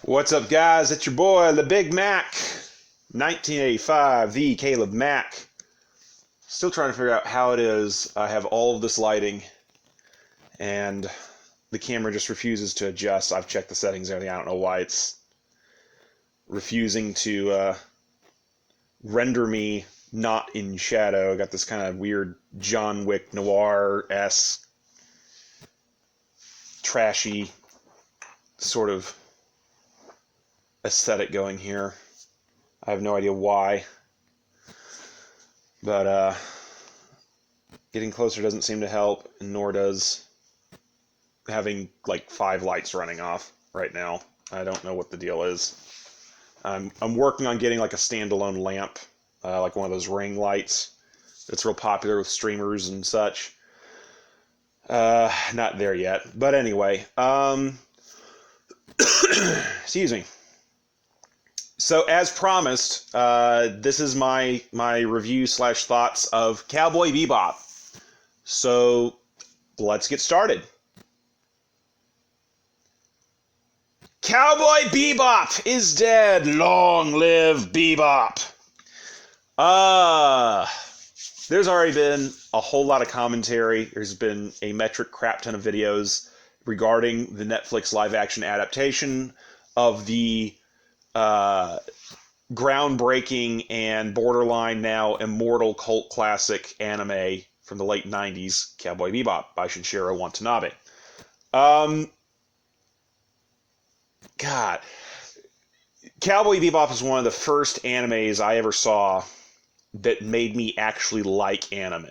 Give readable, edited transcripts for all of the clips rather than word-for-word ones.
What's up, guys? It's your boy, the Big Mac. 1985, the Caleb Mac. Still trying to figure out how it is. I have all of this lighting, and the camera just refuses to adjust. I've checked the settings and everything. I don't know why it's refusing to render me not in shadow. I got this kind of weird John Wick noir-esque, trashy sort of aesthetic going here. I have no idea why, but getting closer doesn't seem to help, and nor does having like 5 lights running off right now. I don't know what the deal is. I'm working on getting like a standalone lamp, like one of those ring lights that's real popular with streamers and such. Not there yet, but anyway, excuse me. So, as promised, this is my review / thoughts of Cowboy Bebop. So, let's get started. Cowboy Bebop is dead. Long live Bebop. There's already been a whole lot of commentary. There's been a metric crap ton of videos regarding the Netflix live-action adaptation of the groundbreaking and borderline now immortal cult classic anime from the late 90s, Cowboy Bebop by Shinichiro Watanabe. God, Cowboy Bebop is one of the first animes I ever saw that made me actually like anime.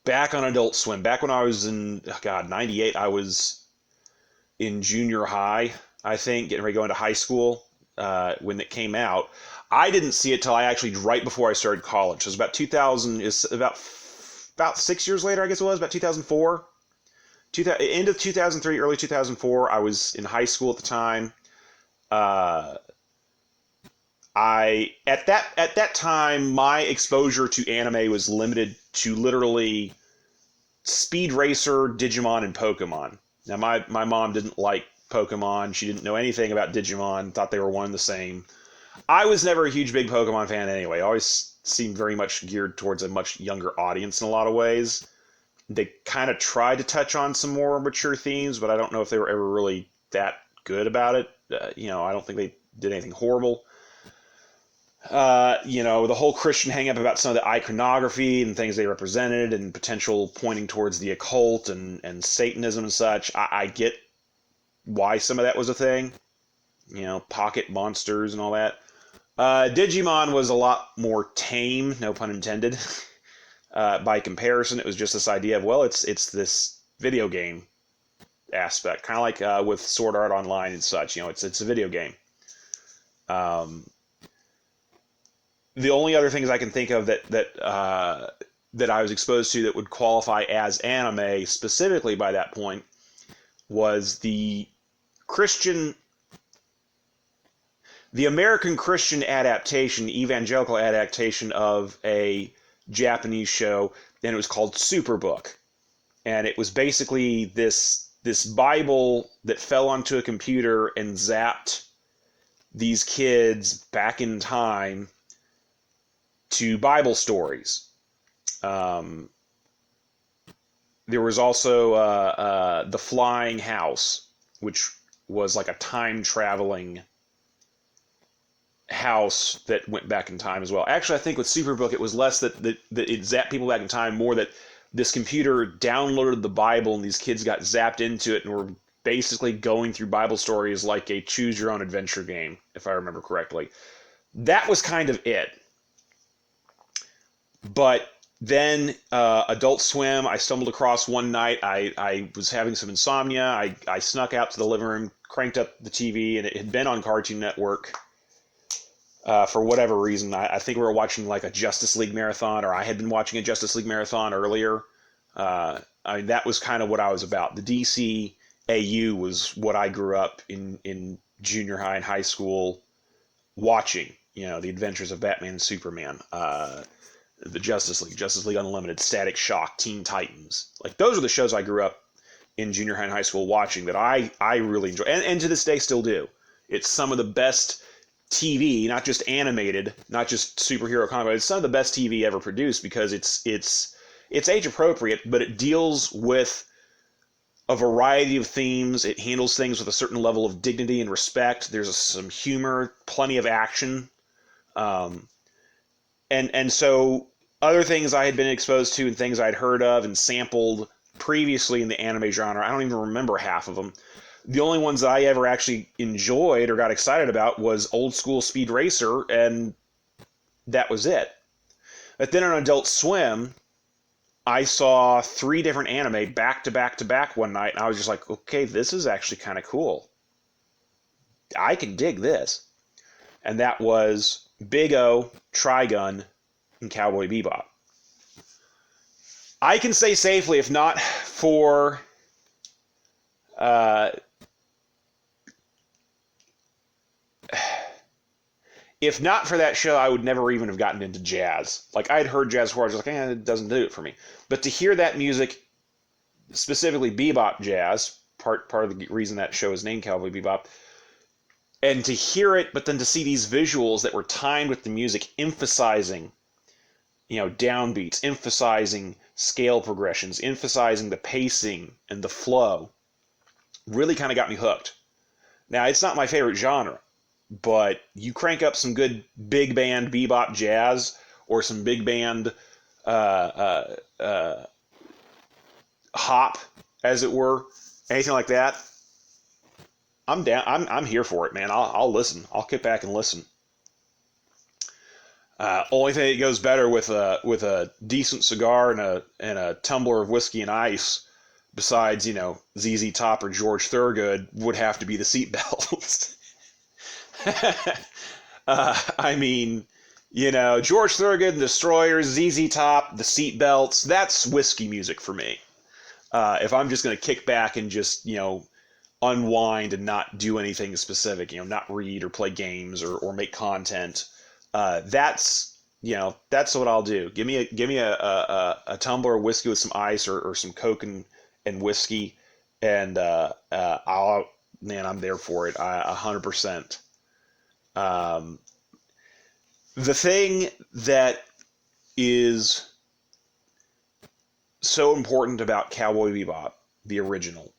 Back on Adult Swim, back when I was in, 98, I was in junior high, I think, getting ready to go into high school when it came out. I didn't see it till right before I started college. So it was about 2000, it's about 6 years later, I guess it was, about 2004. End of 2003, early 2004, I was in high school at the time. At that time, my exposure to anime was limited to literally Speed Racer, Digimon, and Pokemon. Now, my mom didn't like Pokemon. She didn't know anything about Digimon, thought they were one and the same. I was never a huge big Pokemon fan anyway. Always seemed very much geared towards a much younger audience in a lot of ways. They kind of tried to touch on some more mature themes, but I don't know if they were ever really that good about it. I don't think they did anything horrible. The whole Christian hang-up about some of the iconography and things they represented and potential pointing towards the occult and Satanism and such. I get why some of that was a thing. Pocket monsters and all that. Digimon was a lot more tame, no pun intended. By comparison, it was just this idea of, well, it's this video game aspect, kind of like with Sword Art Online and such. It's a video game. The only other things I can think of that I was exposed to that would qualify as anime specifically by that point was the American Christian adaptation, evangelical adaptation of a Japanese show, and it was called Superbook. And it was basically this Bible that fell onto a computer and zapped these kids back in time to Bible stories. There was also The Flying House, which was like a time-traveling house that went back in time as well. Actually, I think with Superbook, it was less that it zapped people back in time, more that this computer downloaded the Bible and these kids got zapped into it and were basically going through Bible stories like a choose-your-own-adventure game, if I remember correctly. That was kind of it. But then Adult Swim, I stumbled across one night. I was having some insomnia. I snuck out to the living room, cranked up the TV, and it had been on Cartoon Network for whatever reason. I think we were watching like a Justice League marathon, or I had been watching a Justice League marathon earlier. That was kind of what I was about. The DC AU was what I grew up in junior high and high school watching. The Adventures of Batman and Superman. The Justice League Unlimited, Static Shock, Teen Titans. Like, those are the shows I grew up in junior high and high school watching that I really enjoy, and to this day still do. It's some of the best TV, not just animated, not just superhero comic, it's some of the best TV ever produced because it's age appropriate, but it deals with a variety of themes. It handles things with a certain level of dignity and respect. There's some humor, plenty of action, and so other things I had been exposed to and things I'd heard of and sampled previously in the anime genre, I don't even remember half of them. The only ones that I ever actually enjoyed or got excited about was Old School Speed Racer, and that was it. But then on Adult Swim, I saw 3 different anime back to back to back one night, and I was just like, okay, this is actually kind of cool. I can dig this. And that was Big O, Trigun, and Cowboy Bebop. I can say safely, if not for that show, I would never even have gotten into jazz. Like, I'd heard jazz before, I was like, it doesn't do it for me. But to hear that music, specifically bebop jazz, part of the reason that show is named Cowboy Bebop, and to hear it, but then to see these visuals that were timed with the music, emphasizing, downbeats, emphasizing scale progressions, emphasizing the pacing and the flow, really kind of got me hooked. Now, it's not my favorite genre, but you crank up some good big band bebop jazz or some big band hop, as it were, anything like that, I'm down. I'm here for it, man. I'll listen. I'll kick back and listen. Only thing that goes better with a decent cigar and a tumbler of whiskey and ice, besides ZZ Top or George Thorogood, would have to be the seatbelts. I mean, George Thorogood and Destroyers, ZZ Top, the seatbelts, that's whiskey music for me. If I'm just going to kick back and just, unwind and not do anything specific, not read or play games or make content, that's what I'll do. Give me a tumbler of whiskey with some ice or some Coke and whiskey, and I'm there for it. 100%. The thing that is so important about Cowboy Bebop, the original,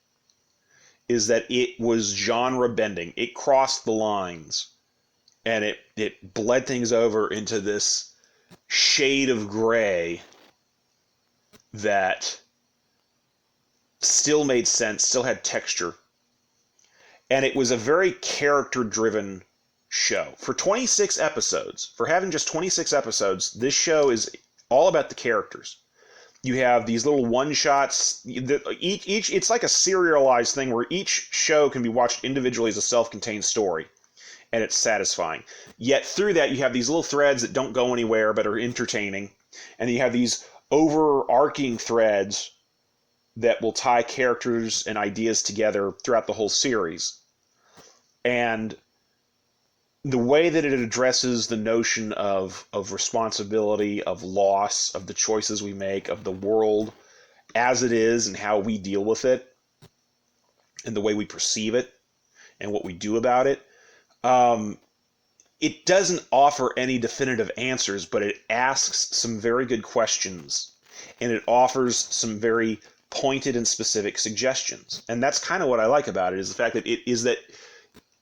is that it was genre bending. It crossed the lines, and it bled things over into this shade of gray that still made sense, still had texture, and it was a very character-driven show. For 26 episodes, for having just 26 episodes, this show is all about the characters. You have these little one-shots. Each it's like a serialized thing where each show can be watched individually as a self-contained story, and it's satisfying. Yet through that, you have these little threads that don't go anywhere but are entertaining, and you have these overarching threads that will tie characters and ideas together throughout the whole series. And the way that it addresses the notion of responsibility, of loss, of the choices we make, of the world as it is and how we deal with it, and the way we perceive it, and what we do about it, it doesn't offer any definitive answers, but it asks some very good questions, and it offers some very pointed and specific suggestions. And that's kind of what I like about it, is the fact that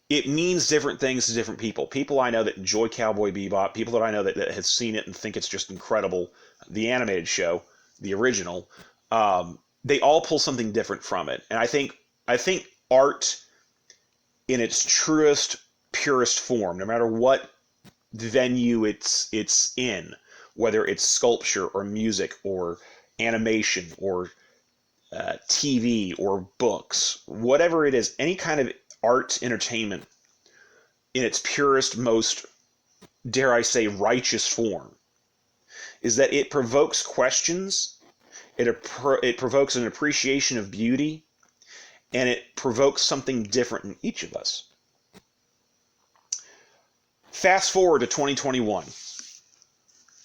it means different things to different people. People I know that enjoy Cowboy Bebop, people that I know that have seen it and think it's just incredible, the animated show, the original, they all pull something different from it. And I think art in its truest, purest form, no matter what venue it's in, whether it's sculpture or music or animation or TV or books, whatever it is, any kind of art entertainment in its purest, most, dare I say, righteous form, is that it provokes questions, it provokes an appreciation of beauty, and it provokes something different in each of us. Fast forward to 2021.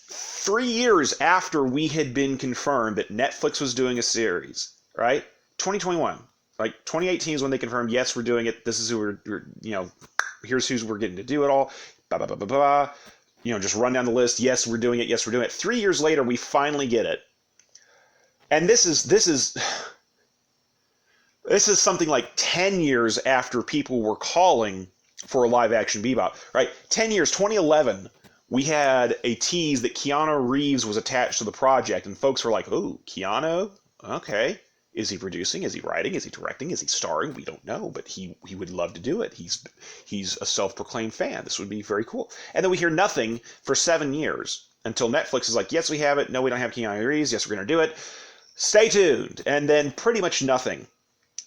3 years after we had been confirmed that Netflix was doing a series, right? 2021. Like 2018 is when they confirmed, yes, we're doing it. This is who here's who we're getting to do it all. Blah, blah, blah, blah, blah. Just run down the list. Yes, we're doing it. Yes, we're doing it. 3 years later, we finally get it. And this is something like 10 years after people were calling for a live-action Bebop, right? 10 years, 2011, we had a tease that Keanu Reeves was attached to the project, and folks were like, "Oh, Keanu? Okay. Is he producing? Is he writing? Is he directing? Is he starring? We don't know, but he would love to do it. He's a self-proclaimed fan. This would be very cool." And then we hear nothing for 7 years until Netflix is like, "Yes, we have it. No, we don't have Keanu Reeves. Yes, we're going to do it. Stay tuned." And then pretty much nothing.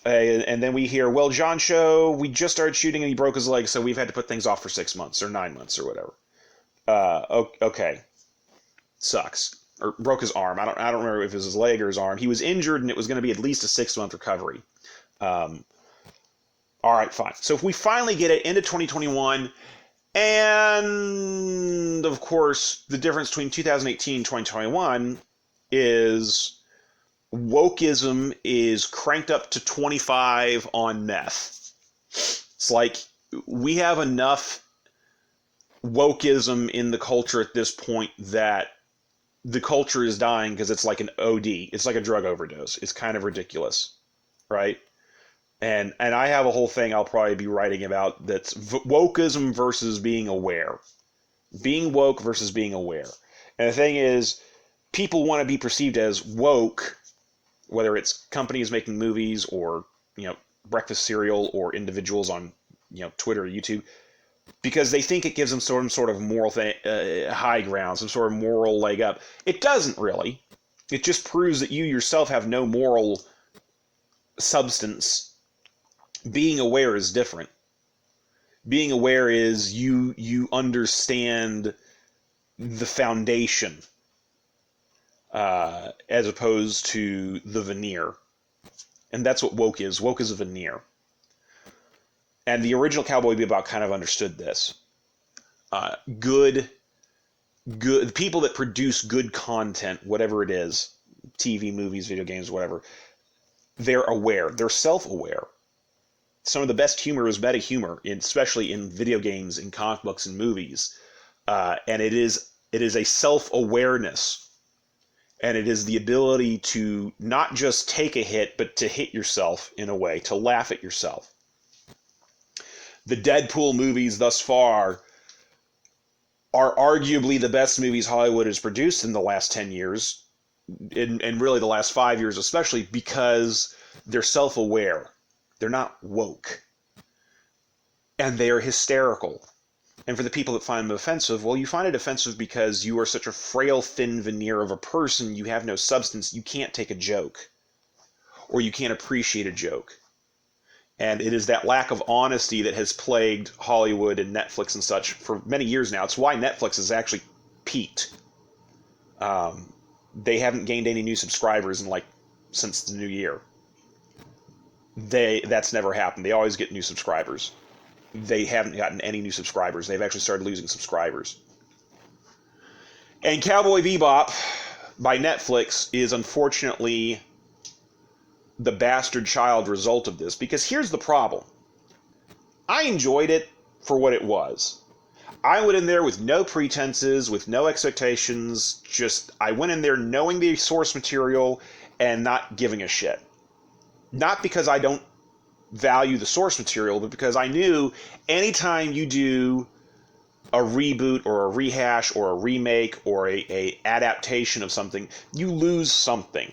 And then we hear, "Well, John Cho, we just started shooting and he broke his leg, so we've had to put things off for 6 months or 9 months or whatever." Okay. Sucks. Or broke his arm. I don't remember if it was his leg or his arm. He was injured and it was going to be at least a 6-month recovery. All right, fine. So if we finally get it into 2021, and of course, the difference between 2018 and 2021 is wokeism is cranked up to 25 on meth. It's like we have enough wokeism in the culture at this point that the culture is dying because it's like an OD. It's like a drug overdose. It's kind of ridiculous, right? And I have a whole thing I'll probably be writing about that's wokeism versus being aware. Being woke versus being aware. And the thing is, people want to be perceived as woke, whether it's companies making movies or, breakfast cereal or individuals on, Twitter or YouTube, because they think it gives them some sort of moral high ground, some sort of moral leg up. It doesn't really. It just proves that you yourself have no moral substance. Being aware is different. Being aware is you understand the foundation as opposed to the veneer. And that's what woke is. Woke is a veneer. And the original Cowboy Bebop kind of understood this. Good people that produce good content, whatever it is, TV, movies, video games, whatever, they're aware. They're self-aware. Some of the best humor is meta humor, especially in video games, in comic books, and movies. And it is a self-awareness. And it is the ability to not just take a hit, but to hit yourself in a way, to laugh at yourself. The Deadpool movies thus far are arguably the best movies Hollywood has produced in the last 10 years, and really the last 5 years especially, because they're self-aware. They're not woke. And they are hysterical. And for the people that find them offensive, well, you find it offensive because you are such a frail, thin veneer of a person, you have no substance, you can't take a joke. Or you can't appreciate a joke. And it is that lack of honesty that has plagued Hollywood and Netflix and such for many years now. It's why Netflix has actually peaked. They haven't gained any new subscribers since the new year. That's never happened. They always get new subscribers. They haven't gotten any new subscribers. They've actually started losing subscribers. And Cowboy Bebop by Netflix is unfortunately the bastard child result of this, because here's the problem. I enjoyed it for what it was. I went in there with no pretenses, with no expectations, I went in there knowing the source material and not giving a shit. Not because I don't value the source material, but because I knew anytime you do a reboot or a rehash or a remake or a adaptation of something, you lose something,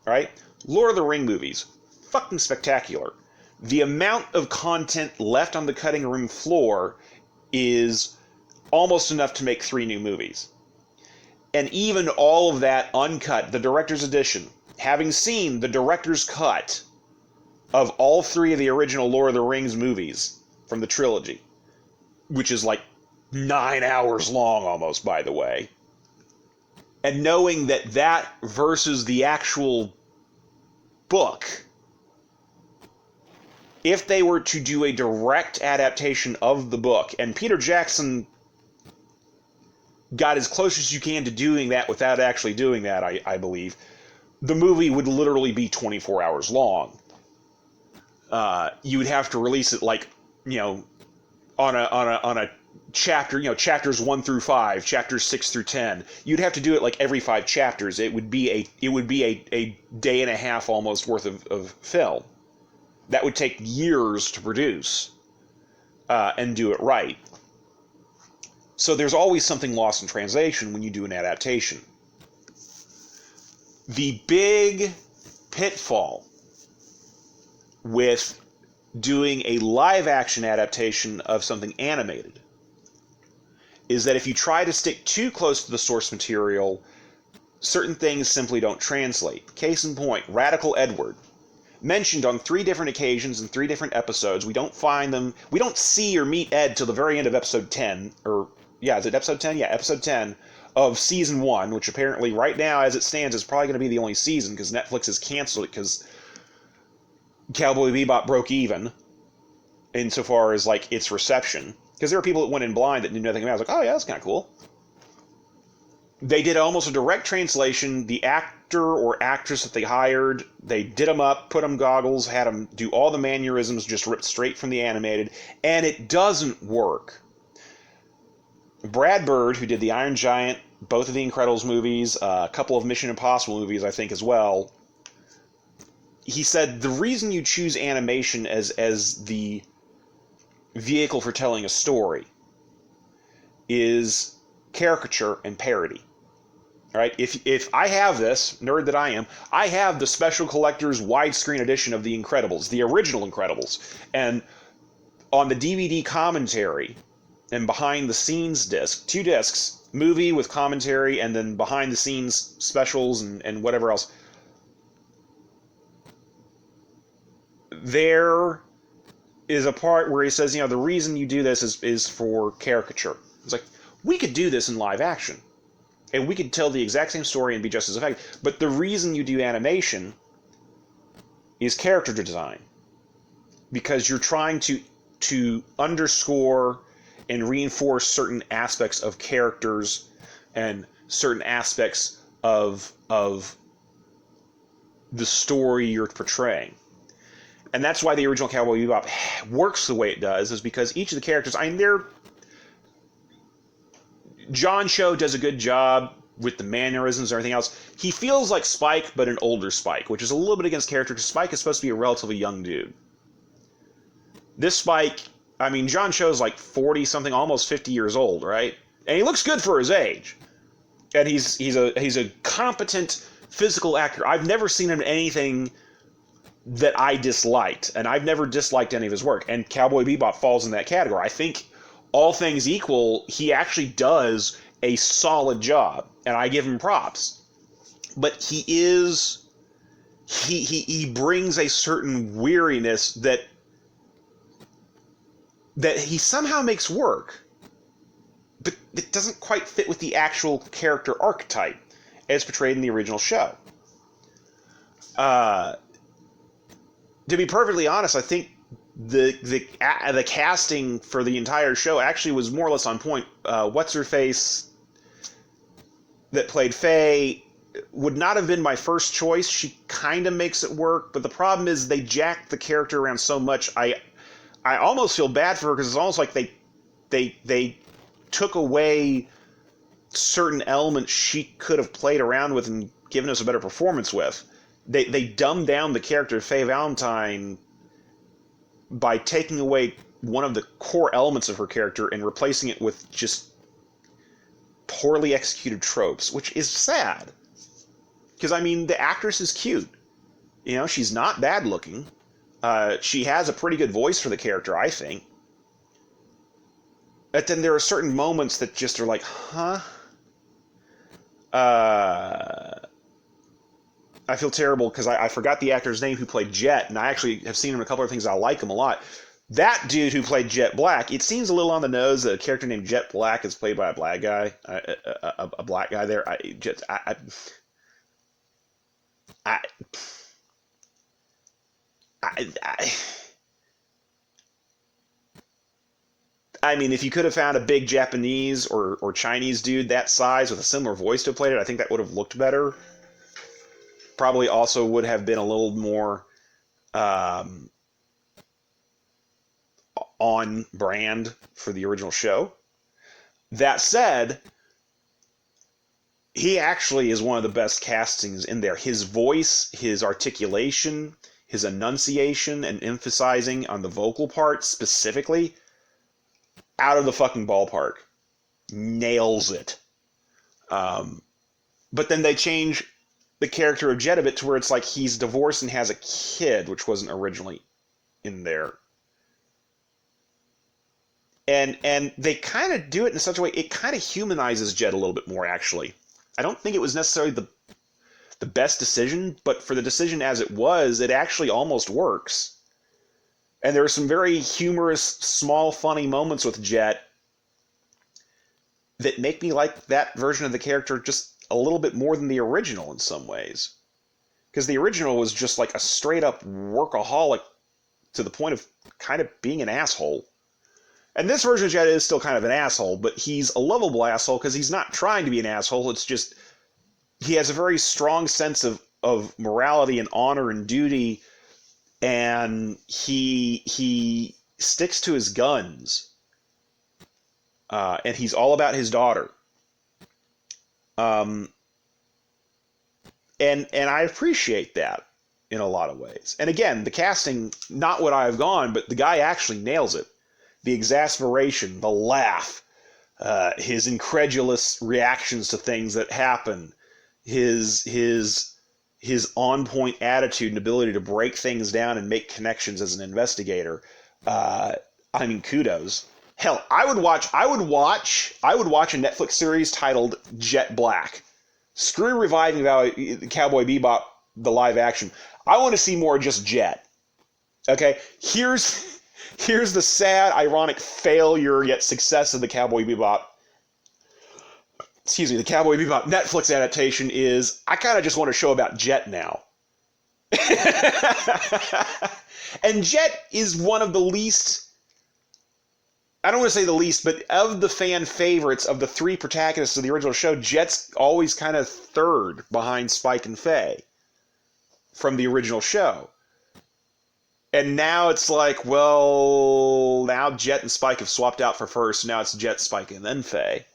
right? Lord of the Ring movies, fucking spectacular. The amount of content left on the cutting room floor is almost enough to make 3 new movies. And even all of that uncut, the director's edition, having seen the director's cut of all 3 of the original Lord of the Rings movies from the trilogy, which is like 9 hours long almost, by the way, and knowing that versus the actual book, if they were to do a direct adaptation of the book, and Peter Jackson got as close as you can to doing that without actually doing that, I believe, the movie would literally be 24 hours long. you would have to release it like, on a chapter, chapters 1 through 5, chapters 6 through 10. You'd have to do it like every 5 chapters. It would be a day and a half almost worth of film. That would take years to produce and do it right. So there's always something lost in translation when you do an adaptation. The big pitfall with doing a live-action adaptation of something animated is that if you try to stick too close to the source material, certain things simply don't translate. Case in point, Radical Edward. Mentioned on 3 different occasions in 3 different episodes. We don't find them. We don't see or meet Ed till the very end of episode 10. Is it episode 10? Yeah, episode 10 of season 1, which apparently right now, as it stands, is probably going to be the only season because Netflix has canceled it because Cowboy Bebop broke even insofar as like its reception. Because there were people that went in blind that knew nothing about it. I was like, oh yeah, that's kind of cool. They did almost a direct translation. The actor or actress that they hired, they did them up, put them goggles, had them do all the mannerisms just ripped straight from the animated, and it doesn't work. Brad Bird, who did the Iron Giant, both of the Incredibles movies, a couple of Mission Impossible movies, I think, as well, he said the reason you choose animation as the vehicle for telling a story is caricature and parody. All right, if I have this, nerd that I am, I have the Special Collector's widescreen edition of The Incredibles, the original Incredibles, and on the DVD commentary and behind-the-scenes disc, 2 discs, movie with commentary, and then behind-the-scenes specials and whatever else, there is a part where he says, the reason you do this is for caricature. It's like, we could do this in live action. And we could tell the exact same story and be just as effective. But the reason you do animation is character design. Because you're trying to underscore and reinforce certain aspects of characters and certain aspects of the story you're portraying. And that's why the original Cowboy Bebop works the way it does, is because each of the characters, John Cho does a good job with the mannerisms and everything else. He feels like Spike, but an older Spike, which is a little bit against character, because Spike is supposed to be a relatively young dude. This Spike, John Cho's like 40-something, almost 50 years old, right? And he looks good for his age. And he's a competent physical actor. I've never seen him in anything that I disliked, and I've never disliked any of his work, and Cowboy Bebop falls in that category. I think, all things equal, he actually does a solid job, and I give him props. But he brings a certain weariness that he somehow makes work, but it doesn't quite fit with the actual character archetype as portrayed in the original show. To be perfectly honest, I think the casting for the entire show actually was more or less on point. What's her face that played Faye would not have been my first choice. She kind of makes it work, but the problem is they jacked the character around so much. I almost feel bad for her, because it's almost like they took away certain elements she could have played around with and given us a better performance with. They dumbed down the character of Faye Valentine by taking away one of the core elements of her character and replacing it with just poorly executed tropes, which is sad. Because, the actress is cute. She's not bad looking. She has a pretty good voice for the character, I think. But then there are certain moments that just are like, huh? I feel terrible because I forgot the actor's name who played Jet, and I actually have seen him in a couple of things. I like him a lot. That dude who played Jet Black, it seems a little on the nose that a character named Jet Black is played by a black guy. A black guy there. If you could have found a big Japanese or Chinese dude that size with a similar voice to have played it, I think that would have looked better. Probably also would have been a little more on brand for the original show. That said, he actually is one of the best castings in there. His voice, his articulation, his enunciation, and emphasizing on the vocal part specifically, out of the fucking ballpark. Nails it. But then they change the character of Jet a bit to where it's like he's divorced and has a kid, which wasn't originally in there. And they kind of do it in such a way, it kind of humanizes Jet a little bit more, actually. I don't think it was necessarily the best decision, but for the decision as it was, it actually almost works. And there are some very humorous, small, funny moments with Jet that make me like that version of the character just a little bit more than the original in some ways. Because the original was just like a straight-up workaholic to the point of kind of being an asshole. And this version of Jet is still kind of an asshole, but he's a lovable asshole because he's not trying to be an asshole. It's just he has a very strong sense of morality and honor and duty, and he sticks to his guns. And he's all about his daughter. And I appreciate that in a lot of ways. And again, the casting, not what I have gone, but the guy actually nails it. The exasperation, the laugh, his incredulous reactions to things that happen, his on-point attitude and ability to break things down and make connections as an investigator. I mean, kudos. Hell, I would watch a Netflix series titled Jet Black. Screw reviving Cowboy Bebop, the live action. I want to see more just Jet. Okay, here's the sad, ironic failure yet success of the Cowboy Bebop. The Cowboy Bebop Netflix adaptation is I kind of just want a show about Jet now. And Jet is one of the least, I don't want to say the least, but of the fan favorites of the three protagonists of the original show, Jet's always kind of third behind Spike and Faye from the original show. And now it's like, well, now Jet and Spike have swapped out for first. Now it's Jet, Spike, and then Faye.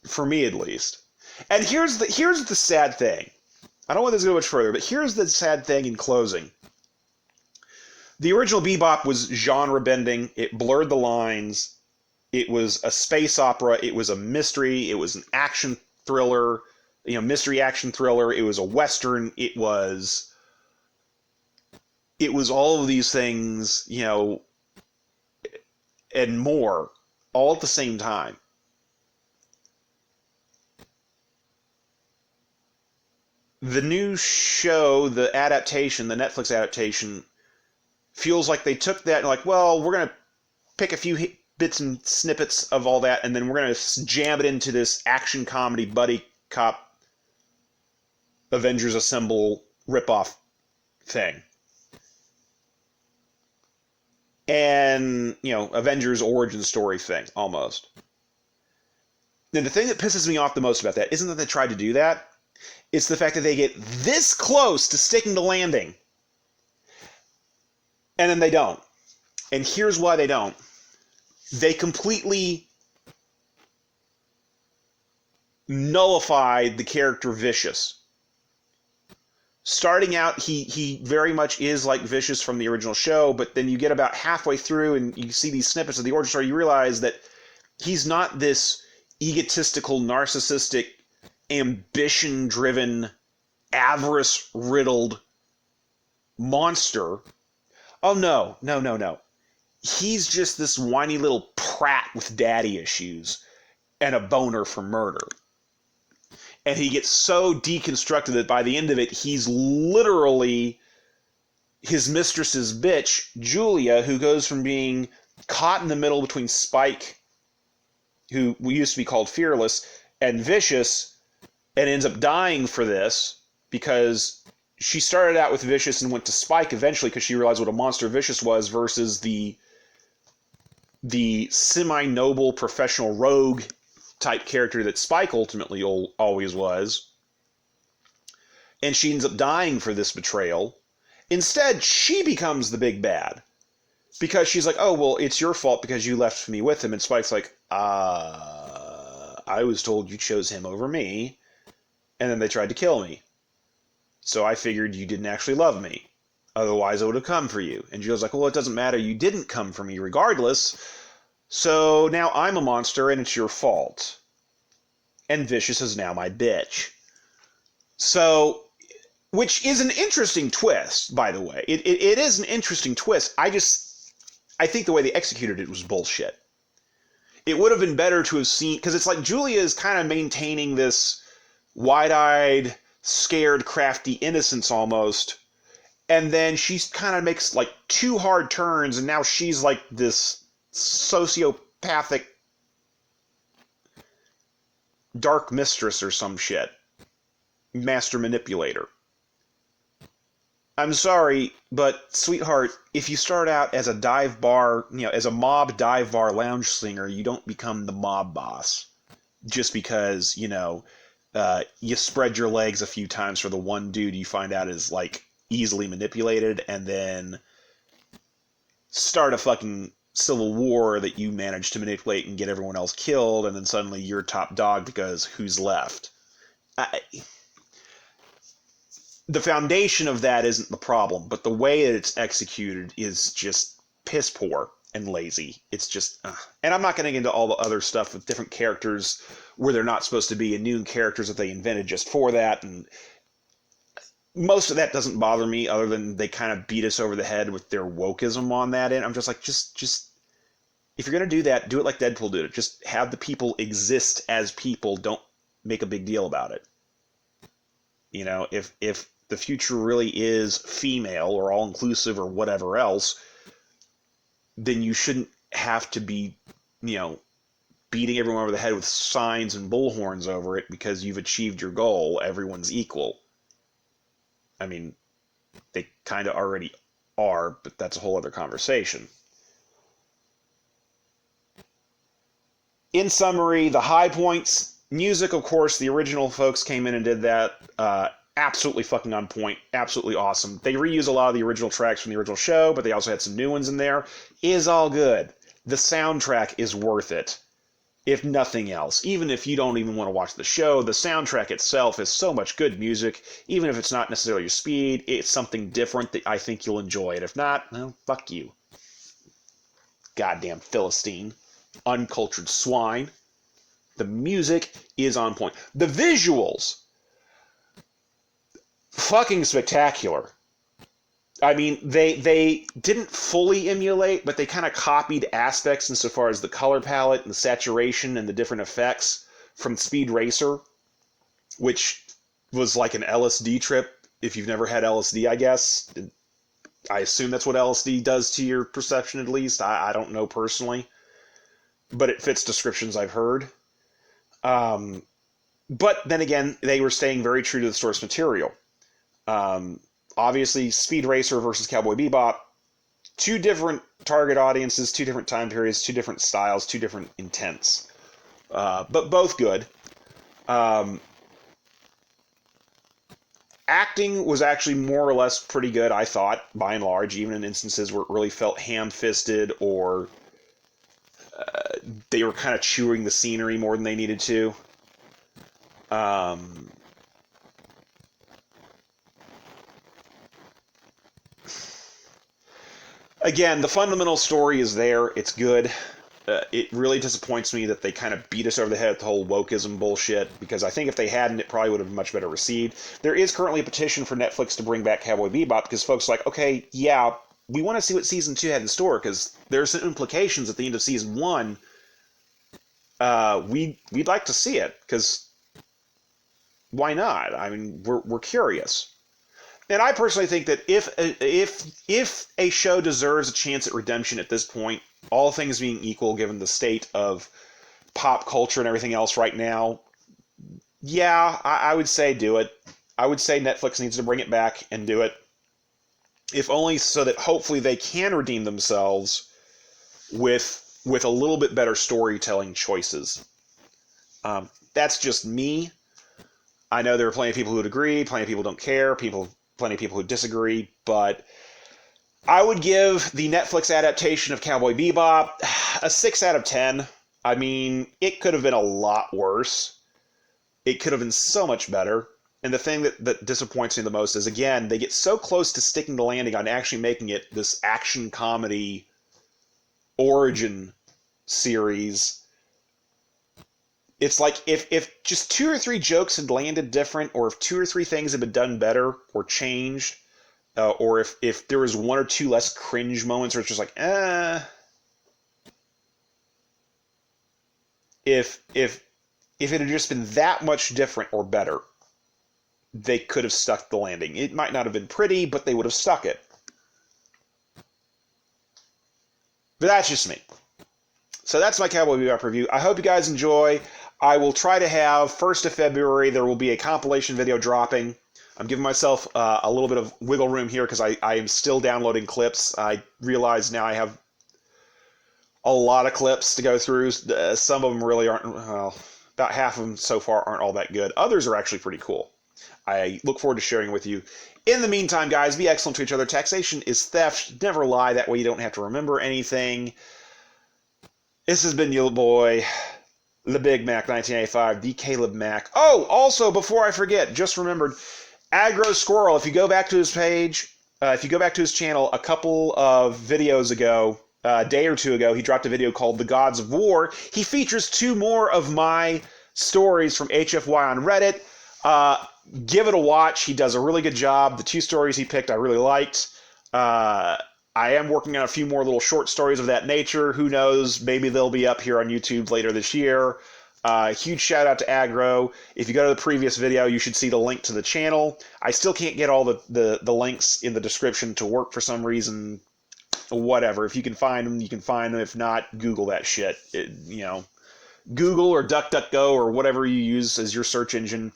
For me, at least. And here's the sad thing. I don't want this to go much further, but here's the sad thing in closing. The original Bebop was genre-bending. It blurred the lines. It was a space opera. It was a mystery. It was an action thriller, mystery action thriller. It was a Western. It was all of these things, and more, all at the same time. The new show, the adaptation, the Netflix adaptation, feels like they took that and like, well, we're going to pick a few bits and snippets of all that, and then we're going to jam it into this action comedy buddy cop Avengers Assemble ripoff thing. And, Avengers origin story thing, almost. And the thing that pisses me off the most about that isn't that they tried to do that. It's the fact that they get this close to sticking the landing. And then they don't. And here's why they don't. They completely nullified the character Vicious. Starting out, he very much is like Vicious from the original show, but then you get about halfway through and you see these snippets of the origin story, you realize that he's not this egotistical, narcissistic, ambition-driven, avarice-riddled monster. Oh, no. He's just this whiny little prat with daddy issues and a boner for murder. And he gets so deconstructed that by the end of it, he's literally his mistress's bitch, Julia, who goes from being caught in the middle between Spike, who used to be called Fearless, and Vicious, and ends up dying for this because she started out with Vicious and went to Spike eventually because she realized what a monster Vicious was versus the semi-noble professional rogue type character that Spike ultimately always was. And she ends up dying for this betrayal. Instead, she becomes the big bad. Because she's like, oh, well, it's your fault because you left me with him. And Spike's like, I was told you chose him over me, and then they tried to kill me. So I figured you didn't actually love me. Otherwise, I would have come for you. And Jill's like, well, it doesn't matter. You didn't come for me regardless. So now I'm a monster, and it's your fault. And Vicious is now my bitch. So, which is an interesting twist, by the way. It is an interesting twist. I think the way they executed it was bullshit. It would have been better to have seen, because it's like Julia is kind of maintaining this wide-eyed, scared, crafty innocence almost, and then she kind of makes like two hard turns, and now she's like this sociopathic dark mistress or some shit. Master manipulator. I'm sorry, but sweetheart, if you start out as a dive bar, as a mob dive bar lounge singer, you don't become the mob boss. Just because, you spread your legs a few times for the one dude you find out is, like, easily manipulated, and then start a fucking civil war that you manage to manipulate and get everyone else killed, and then suddenly you're top dog because who's left? The foundation of that isn't the problem, but the way that it's executed is just piss poor and lazy. It's just, and I'm not going to get into all the other stuff with different characters where they're not supposed to be, and new characters that they invented just for that, and most of that doesn't bother me, other than they kind of beat us over the head with their wokeism on that, and I'm just like, just if you're going to do that, do it like Deadpool did it. Just have the people exist as people, don't make a big deal about it. If the future really is female or all-inclusive or whatever else, then you shouldn't have to be, beating everyone over the head with signs and bullhorns over it because you've achieved your goal. Everyone's equal. I mean, they kind of already are, but that's a whole other conversation. In summary, the high points, music, of course, the original folks came in and did that. Absolutely fucking on point. Absolutely awesome. They reuse a lot of the original tracks from the original show, but they also had some new ones in there. Is all good. The soundtrack is worth it, if nothing else. Even if you don't even want to watch the show, the soundtrack itself is so much good music. Even if it's not necessarily your speed, it's something different that I think you'll enjoy. And if not, well, fuck you. Goddamn Philistine. Uncultured swine. The music is on point. The visuals, fucking spectacular. I mean, they didn't fully emulate, but they kind of copied aspects insofar as the color palette and the saturation and the different effects from Speed Racer, which was like an LSD trip. If you've never had LSD, I guess. I assume that's what LSD does to your perception, at least. I don't know personally, but it fits descriptions I've heard. But then again, they were staying very true to the source material. Obviously, Speed Racer versus Cowboy Bebop, two different target audiences, two different time periods, two different styles, two different intents. But both good. Acting was actually more or less pretty good, I thought, by and large, even in instances where it really felt ham-fisted or they were kind of chewing the scenery more than they needed to. Again, the fundamental story is there. It's good. It really disappoints me that they kind of beat us over the head with the whole wokeism bullshit, because I think if they hadn't, it probably would have been much better received. There is currently a petition for Netflix to bring back Cowboy Bebop, because folks are like, okay, yeah, we want to see what Season 2 had in store, because there's some implications at the end of Season 1. We'd like to see it, because why not? I mean, we're curious. And I personally think that if a show deserves a chance at redemption at this point, all things being equal, given the state of pop culture and everything else right now, yeah, I would say do it. I would say Netflix needs to bring it back and do it. If only so that hopefully they can redeem themselves with a little bit better storytelling choices. That's just me. I know there are plenty of people who would agree, plenty of people who don't care, plenty of people who disagree, but I would give the Netflix adaptation of Cowboy Bebop a 6 out of 10. I mean, it could have been a lot worse. It could have been so much better. And the thing that disappoints me the most is, again, they get so close to sticking the landing on actually making it this action comedy origin series. It's like if just 2 or 3 jokes had landed different, or if 2 or 3 things had been done better or changed, or if there was 1 or 2 less cringe moments where it's just like, if it had just been that much different or better, they could have stuck the landing. It might not have been pretty, but they would have stuck it. But that's just me. So that's my Cowboy Bebop review. I hope you guys enjoy. I will try to have 1st of February, there will be a compilation video dropping. I'm giving myself a little bit of wiggle room here because I am still downloading clips. I realize now I have a lot of clips to go through. Some of them really aren't, well, about half of them so far aren't all that good. Others are actually pretty cool. I look forward to sharing it with you. In the meantime, guys, be excellent to each other. Taxation is theft. Never lie. That way you don't have to remember anything. This has been your boy, the Big Mac 1985, the Caleb Mac. Oh, also, before I forget, just remembered, Aggro Squirrel, if you go back to his page, if you go back to his channel, a couple of videos ago, a day or 2 ago, he dropped a video called The Gods of War. He features 2 more of my stories from HFY on Reddit. Give it a watch. He does a really good job. The 2 stories he picked I really liked. I am working on a few more little short stories of that nature. Who knows? Maybe they'll be up here on YouTube later this year. Huge shout out to Aggro. If you go to the previous video, you should see the link to the channel. I still can't get all the links in the description to work for some reason. Whatever. If you can find them, you can find them. If not, Google that shit. Google or DuckDuckGo or whatever you use as your search engine.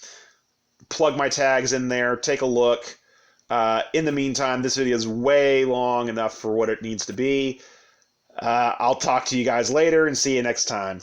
Plug my tags in there. Take a look. In the meantime, this video is way long enough for what it needs to be. I'll talk to you guys later and see you next time.